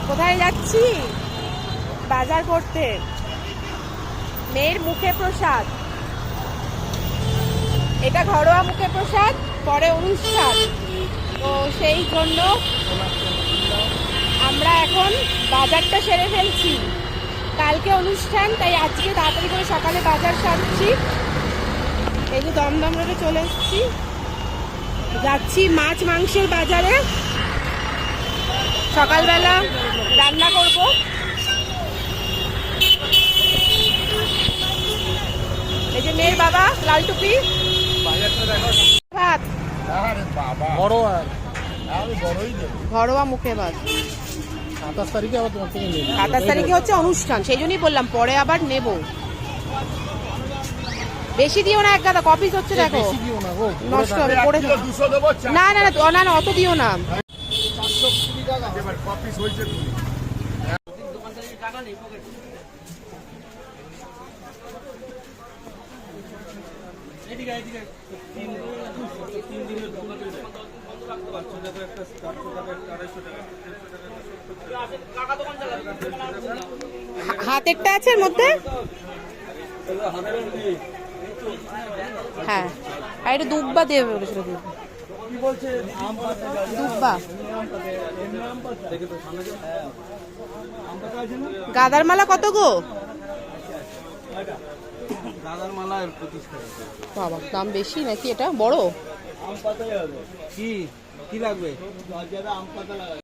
কোথায় যাচ্ছি? বাজার করতে। মেয়ের মুখে প্রসাদ, এটা ঘরোয়া মুখে প্রসাদ, পরে অনুষ্ঠান, তো সেই জন্য আমরা এখন বাজারটা সেরে ফেলছি। কালকে অনুষ্ঠান, তাই আজকে তাড়াতাড়ি করে সকালে বাজার সারছি। এই যে দমদম রোডে চলে এসেছি, যাচ্ছি মাছ মাংসের বাজারে। সকালবেলা রান্না করব। এই যে মেয়ের বাবা, লাল টুপি, ভাত, ঘরোয়া মুখে ভাত। 27 তারিখে আবার তোমার থেকে নেব। 27 তারিখে হচ্ছে অনুষ্ঠান, সেই জন্যই বললাম পরে আবার নেব। বেশি দিও না, এক গাদা কপিস হচ্ছে, দেখো নষ্ট হবে, পড়ে যাবে। না না না না না, অত দিও না। হাতেরটা আছে এর মধ্যে, হ্যাঁ। আর এটা দুব্বা দেবে বলেছিল, দুব্বা। গাদার মালা কত গো? গাঁদার মালা 25 টাকা। বাবা, দাম বেশি নাকি? এটা বড় কি কি লাগবে? আম পাতা লাগবে।